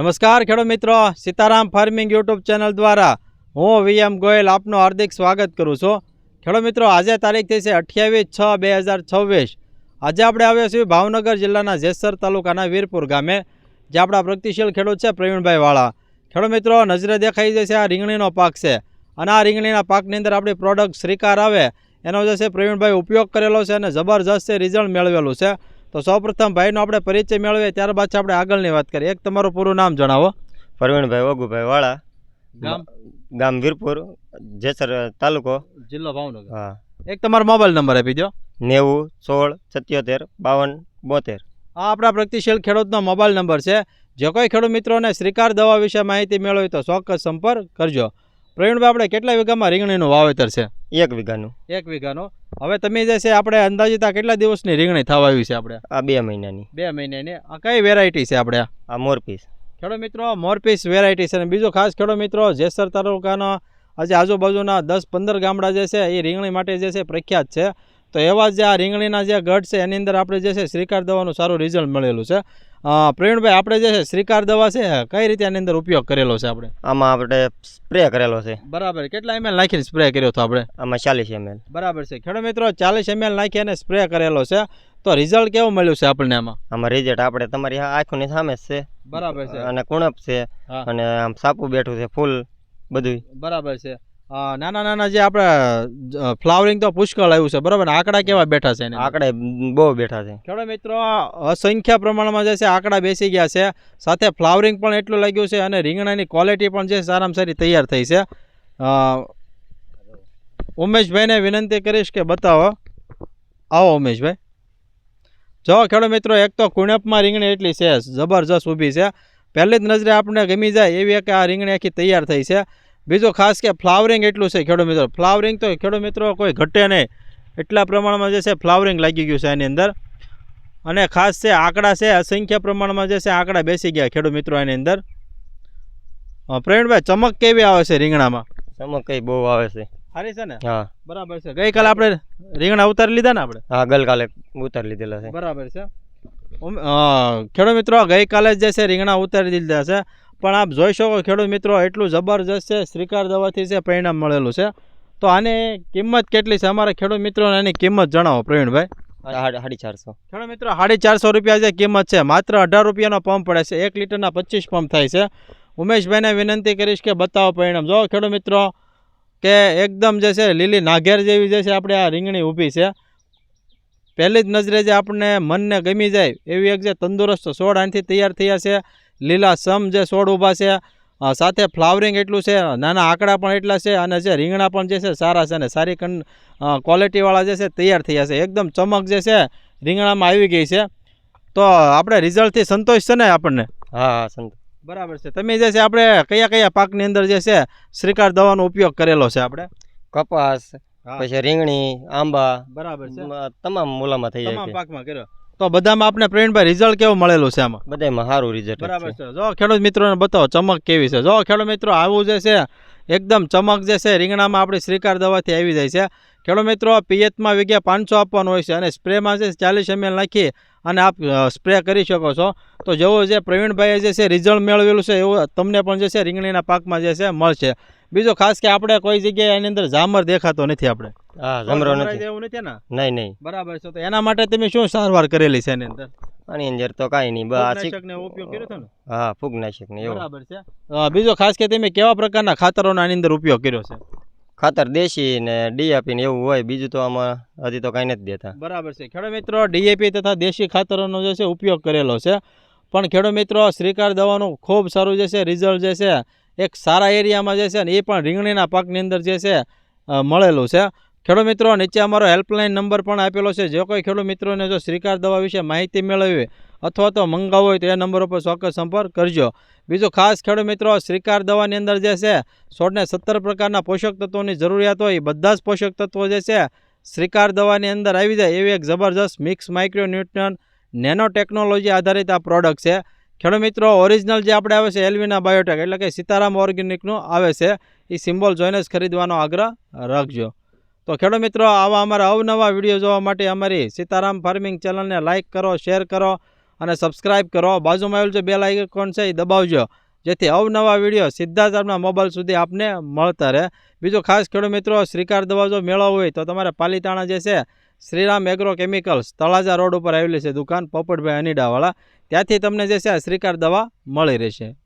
નમસ્કાર ખેડૂત મિત્રો, સીતારામ ફાર્મિંગ યુટ્યુબ ચેનલ દ્વારા હું વીએમ ગોયલ આપનું હાર્દિક સ્વાગત કરું છું. ખેડૂત મિત્રો, આજે તારીખ થઈ છે 28/6/2026. આજે આપણે આવ્યા છીએ ભાવનગર જિલ્લાના જેસર તાલુકાના વીરપુર ગામે, જે આપણા પ્રગતિશીલ ખેડૂત છે પ્રવીણભાઈ વાળા. ખેડૂત મિત્રો, નજરે દેખાઈ જશે આ રીંગણીનો પાક છે, અને આ રીંગણીના પાકની અંદર આપણી પ્રોડક્ટ શ્રીકાર આવે એનો જે છે પ્રવીણભાઈ ઉપયોગ કરેલો છે અને જબરજસ્ત રિઝલ્ટ મેળવેલું છે. તો સૌપ્રથમ ભાઈનો આપણે પરિચય મેળવીએ, ત્યારબાદ આપણે આગળની વાત કરીએ. એક તમારું પૂરું નામ જણાવો. પ્રવીણભાઈ વગુભાઈ વાળા, ગામ વીરપુર, જેસર તાલુકો, જિલ્લો ભાવનગર. હા. એક તમારો મોબાઈલ નંબર આપી દો. 90 16 77 52 72. આ આપણા પ્રગતિશીલ ખેડૂતનો મોબાઈલ નંબર છે. જે કોઈ ખેડૂત મિત્રોને શ્રીકાર દવા વિશે માહિતી મેળવી તો ચોક્કસ સંપર્ક કરજો. પ્રવીણભાઈ, આપણે કેટલા વીઘામાં રીંગણીનું વાવેતર છે? 1 વીઘાનું. 1 વીઘાનું. હવે તમે જે છે આપણે અંદાજિત કેટલા દિવસની રીંગણી થવા આવી છે? આપણે આ 2 મહિનાની. 2 મહિનાની. આ કઈ વેરાયટી છે આપણે? આ મોરપીસ. ખેડૂત મિત્રો, મોરપીસ વેરાયટી છે. અને બીજો ખાસ ખેડૂત મિત્રો, જેસર તાલુકાનો આજે આજુબાજુના 10-15 ગામડા જે છે એ રીંગણી માટે જે છે પ્રખ્યાત છે. તો એવા જે આ રીંગણીના જે ગઢ છે એની અંદર આપણે જે છે શ્રીકાર દવાનું સારું રિઝલ્ટ મળેલું છે. પ્રવીણભાઈ, આપણે જે છે શ્રીકાર દવા છે કઈ રીતે આની અંદર ઉપયોગ કરેલો છે? આપણે આમાં આપણે સ્પ્રે કરેલો છે. બરાબર. કેટલા ml નાખીને સ્પ્રે કર્યો હતો આપણે? આમાં 40 ml. બરાબર છે. ખેડૂત મિત્રો, 40 ml નાખી અને સ્પ્રે કરેલો છે. તો રિઝલ્ટ કેવું મળ્યું છે આપણને આમાં? આમાં રિઝલ્ટ આપણે તમારી આંખોની સામે જ છે. બરાબર છે. અને કુણપ છે, અને આમ સાપુ બેઠું છે, ફૂલ બધું. બરાબર છે. નાના નાના જે આપણે ફ્લાવરિંગ તો પુષ્કળ આવ્યું છે, બરાબર. આંકડા કેવા બેઠા છે? આંકડા બહુ બેઠા છે. ખેડૂત મિત્રો, અસંખ્ય પ્રમાણમાં જે છે આંકડા બેસી ગયા છે, સાથે ફ્લાવરિંગ પણ એટલું લાગ્યું છે, અને રીંગણાની ક્વોલિટી પણ જે સારામાં સારી તૈયાર થઈ છે. ઉમેશભાઈને વિનંતી કરીશ કે બતાવો. આવો ઉમેશભાઈ. જો ખેડૂત મિત્રો, એક તો કુણપમાં રીંગણી એટલી છે જબરજસ્ત ઊભી છે, પહેલી જ નજરે આપણે ગમી જાય એવી એક આ રીંગણી આખી તૈયાર થઈ છે. બીજું ખાસ કે ફ્લાવરિંગ એટલું છે ખેડૂત મિત્રો, ફ્લાવરિંગ તો ખેડૂત મિત્રો કોઈ ઘટે નહીં એટલા પ્રમાણમાં જે છે ફ્લાવરિંગ લાગી ગયું છે એની અંદર. અને ખાસ છે આંકડા છે અસંખ્ય પ્રમાણમાં જે છે આંકડા બેસી ગયા ખેડૂત મિત્રો એની અંદર. પ્રવીણભાઈ, ચમક કેવી આવે છે રીંગણામાં? ચમક કઈ બહુ આવે છે. સારી છે ને? હા, બરાબર છે. ગઈકાલે આપણે રીંગણા ઉતારી લીધા ને આપણે? હા, ગઈકાલે ઉતારી લીધેલા છે. બરાબર છે. ખેડૂત મિત્રો, ગઈકાલે જે છે રીંગણા ઉતારી દીધા છે, પણ આપ જોઈ શકો ખેડૂત મિત્રો એટલું જબરજસ્ત છે શ્રીકાર દવાથી છે પરિણામ મળેલું છે. તો આની કિંમત કેટલી છે અમારા ખેડૂત મિત્રોને? એની કિંમત જણાવો પ્રવીણભાઈ. 450. ખેડૂત મિત્રો, 450 રૂપિયા જે કિંમત છે, માત્ર 18 રૂપિયાનો પંપ પડે છે. 1 લીટરના 25 પંપ થાય છે. ઉમેશભાઈને વિનંતી કરીશ કે બતાવો પરિણામ. જો ખેડૂત મિત્રો કે એકદમ જે છે લીલી નાઘેર જેવી જે છે આપણે આ રીંગણી ઊભી છે. પહેલી જ નજરે જે આપણને મનને ગમી જાય એવી એક જે તંદુરસ્ત છોડ આનાથી તૈયાર થયા છે. લીલા સમ જે છોડ ઊભા છે, સાથે ફ્લાવરિંગ એટલું છે, નાના આંકડા પણ એટલા છે, અને જે રીંગણા પણ જે છે સારા છે, અને સારી ક્વોલિટીવાળા જે છે તૈયાર થયા છે. એકદમ ચમક જે છે રીંગણામાં આવી ગઈ છે. તો આપણે રિઝલ્ટથી સંતોષ છે ને આપણને? હા, સંતોષ. બરાબર છે. તમે જે છે આપણે કયા કયા પાકની અંદર જે છે શ્રીકાર દવાનો ઉપયોગ કરેલો છે? આપણે કપાસ, પછી રીંગણી, આંબા, બરાબર છે, તમામ મૂલામાં થઈ જાય. તમામ પાકમાં કર્યો. તો બધામાં આપણે પ્રવીણભાઈ રિઝલ્ટ કેવું મળેલું છે આમાં? બધામાં સારું રિઝલ્ટ. બરાબર છે. જો ખેડૂત મિત્રોને બતાવો ચમક કેવી છે. જો ખેડૂત મિત્રો, આવું જે છે એકદમ ચમક જે છે રીંગણામાં આપણી શ્રીકાર દવાથી આવી જાય છે. ખેડૂત મિત્રો, પિયતમાં વીઘે 500 આપવાનું હોય છે, અને સ્પ્રેમાં છે 40 ml નાખી અને આપ સ્પ્રે કરી શકો છો. તો જેવો જે પ્રવીણભાઈએ જે છે રિઝલ્ટ મેળવેલું છે એવું તમને પણ જે છે રીંગણીના પાકમાં જે છે મળશે. બીજો ખાસ કે આપણે કોઈ જગ્યાએ એની અંદર ઝામર દેખાતો નથી. આપણે ઝામરો નથી એવું નથી ને? નહીં. બરાબર છે. તો એના માટે તમે શું સારવાર કરેલી છે એની અંદર? આની અંદર તો કાંઈ નહીં, ફૂગનાશકનો ઉપયોગ કર્યો હતો ને? હા, ફૂગનાશક ને એવું. બરાબર છે. બીજો ખાસ કે તમે કેવા પ્રકારના ખાતરોનો આની અંદર ઉપયોગ કર્યો છે? ખાતર દેશી ને ડીએપી ને એવું હોય, બીજું તો આમાં હજી તો કાંઈ નથી દેતા. બરાબર છે. ખેડૂત મિત્રો, ડીએપી તથા દેશી ખાતરોનો જે છે ઉપયોગ કરેલો છે, પણ ખેડૂત મિત્રો શ્રીકાર દવાનું ખૂબ સારું જે છે રિઝલ્ટ જે છે એક સારા એરિયામાં જે છે ને એ પણ રીંગણીના પાકની અંદર જે છે મળેલું છે. ખેડૂત મિત્રો, નીચે અમારો હેલ્પલાઇન નંબર પણ આપેલો છે. જે કોઈ ખેડૂત મિત્રોને જો શ્રીકાર દવા વિશે માહિતી મેળવવી અથવા તો મંગાવવો હોય તો એ નંબર ઉપર ચોક્કસ સંપર્ક કરજો. બીજું ખાસ ખેડૂત મિત્રો, શ્રીકાર દવાની અંદર જે છે છોડને 17 પ્રકારના પોષક તત્વોની જરૂરિયાત હોય, એ બધા જ પોષક તત્વો જે છે શ્રીકાર દવાની અંદર આવી જાય એવી એક જબરજસ્ત મિક્સ માઇક્રોન્યુટ્રન નેનો ટેકનોલોજી આધારિત આ પ્રોડક્ટ છે. ખેડૂત મિત્રો, ઓરિજિનલ જે આપણે આવે છે એલ્વિના બાયોટેક એટલે કે સીતારામ ઓર્ગેનિકનું આવે છે, એ સિમ્બોલ જોઈને જ ખરીદવાનો આગ્રહ રાખજો. તો ખેડૂત મિત્રો, આવા અમારા અવનવા વિડીયો જોવા માટે અમારી સીતારામ ફાર્મિંગ ચેનલને લાઇક કરો, શેર કરો અને સબસ્ક્રાઇબ કરો. બાજુમાં આવેલું જે બેલ આઇકોન છે એ દબાવજો, જેથી અવનવા વિડીયો સીધા જ આપણા મોબાઈલ સુધી આપને મળતા રહે. બીજું ખાસ ખેડૂત મિત્રો, શ્રીકાર દવા જો મેળવવી હોય તો તમારે પાલીતાણા જે છે Shriram agro chemicals Talaja road ઉપર આવેલી છે દુકાન, પોપટભાઈ અનીડાવાળા, ત્યાંથી તમને જે છે શ્રીકાર દવા મળી રહેશે.